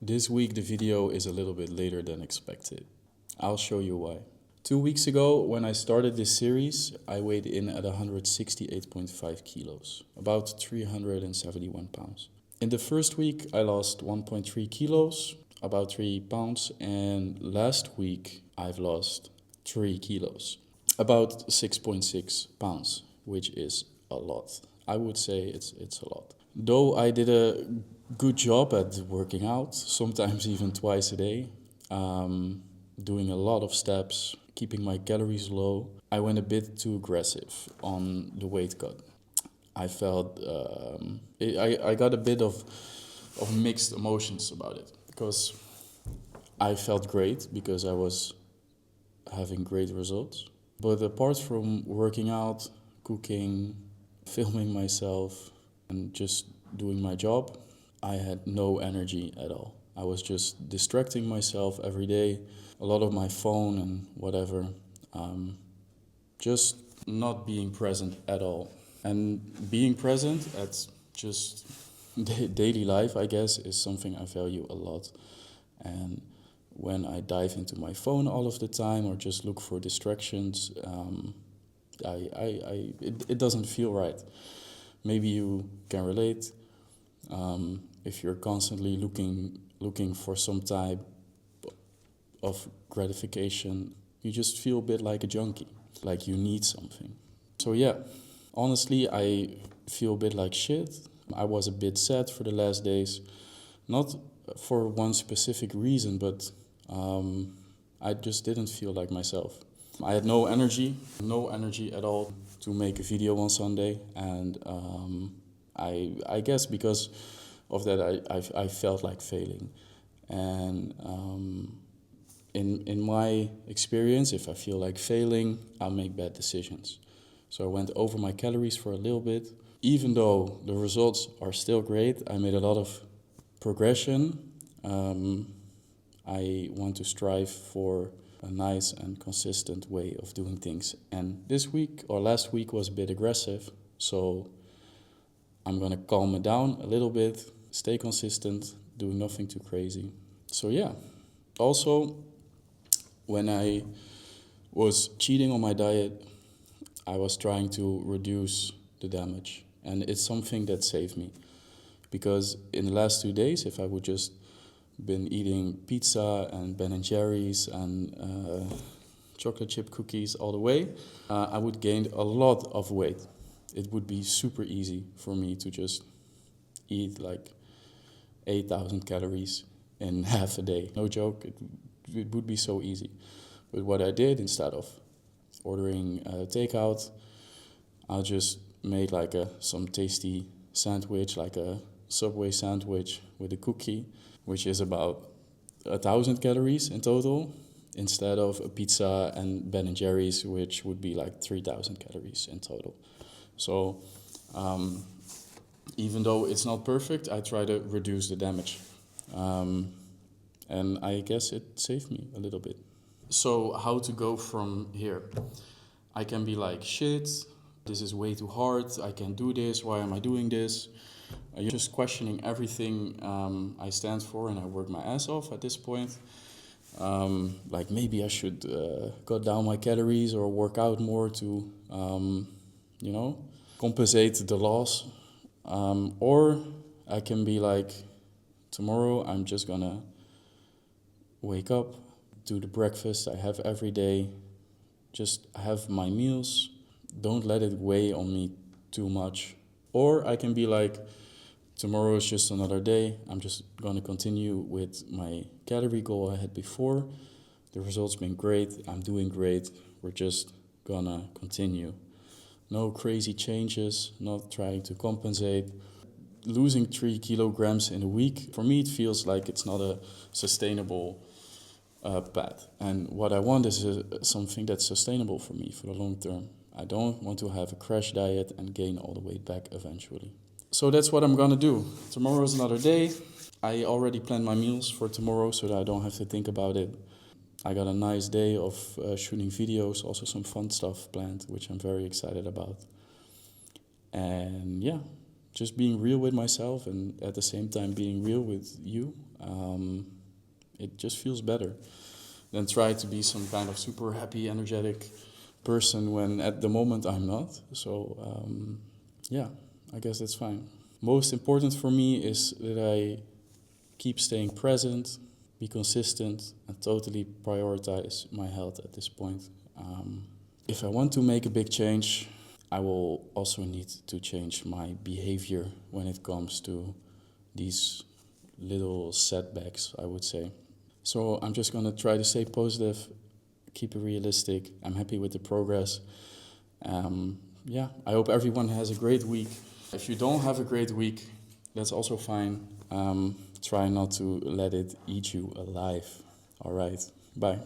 This week the video is a little bit later than expected. I'll show you why. 2 weeks ago, when I started this series, I weighed in at 168.5 kilos, about 371 pounds. In the first week, I lost 1.3 kilos, about 3 pounds, and last week I've lost 3 kilos, about 6.6 pounds, which is a lot. I would say it's a lot. Though I did a good job at working out, sometimes even twice a day, doing a lot of steps, keeping my calories low, I went a bit too aggressive on the weight cut. I felt, I got a bit of mixed emotions about it, because I felt great because I was having great results. But apart from working out, cooking, filming myself, and just doing my job, I had no energy at all. I was just distracting myself every day, a lot of my phone and whatever, just not being present at all. And being present at just daily life, I guess, is something I value a lot. And when I dive into my phone all of the time or just look for distractions, it doesn't feel right. Maybe you can relate. If you're constantly looking for some type of gratification, you just feel a bit like a junkie, like you need something. So yeah, honestly, I feel a bit like shit. I was a bit sad for the last days, not for one specific reason, but I just didn't feel like myself. I had no energy at all to make a video on Sunday, and I guess because of that I felt like failing. And in my experience, if I feel like failing, I'll make bad decisions. So I went over my calories for a little bit. Even though the results are still great, I made a lot of progression. I want to strive for a nice and consistent way of doing things. And this week or last week was a bit aggressive, so I'm gonna calm it down a little bit, stay consistent, do nothing too crazy. So yeah. Also, when I was cheating on my diet, I was trying to reduce the damage. And it's something that saved me. Because in the last 2 days, if I would just been eating pizza and Ben & Jerry's and chocolate chip cookies all the way, I would gain a lot of weight. It would be super easy for me to just eat like 8,000 calories in half a day. No joke, it would be so easy. But what I did, instead of ordering takeout, I just made like some tasty sandwich, like a Subway sandwich with a cookie, which is about 1,000 calories in total, instead of a pizza and Ben & Jerry's, which would be like 3,000 calories in total. So even though it's not perfect, I try to reduce the damage. And I guess it saved me a little bit. So how to go from here? I can be like, shit, this is way too hard, I can't do this, why am I doing this? You're just questioning everything I stand for, and I work my ass off at this point. Like maybe I should cut down my calories or work out more to, compensate the loss. Or I can be like, tomorrow I'm just gonna wake up, do the breakfast I have every day, just have my meals, don't let it weigh on me too much. Or I can be like, tomorrow is just another day, I'm just gonna continue with my calorie goal I had before. The results been great, I'm doing great, we're just gonna continue. No crazy changes, not trying to compensate. Losing 3 kilograms in a week, for me it feels like it's not a sustainable path. And what I want is something that's sustainable for me for the long term. I don't want to have a crash diet and gain all the weight back eventually. So that's what I'm gonna do. Tomorrow is another day. I already planned my meals for tomorrow so that I don't have to think about it. I got a nice day of shooting videos, also some fun stuff planned, which I'm very excited about. And yeah, just being real with myself and at the same time being real with you. it just feels better than try to be some kind of super happy, energetic person when at the moment I'm not. So yeah, I guess that's fine. Most important for me is that I keep staying present, be consistent, and totally prioritize my health at this point. If I want to make a big change, I will also need to change my behavior when it comes to these little setbacks, I would say. So I'm just gonna try to stay positive, keep it realistic. I'm happy with the progress. Yeah, I hope everyone has a great week. If you don't have a great week, that's also fine. Try not to let it eat you alive. All right, bye.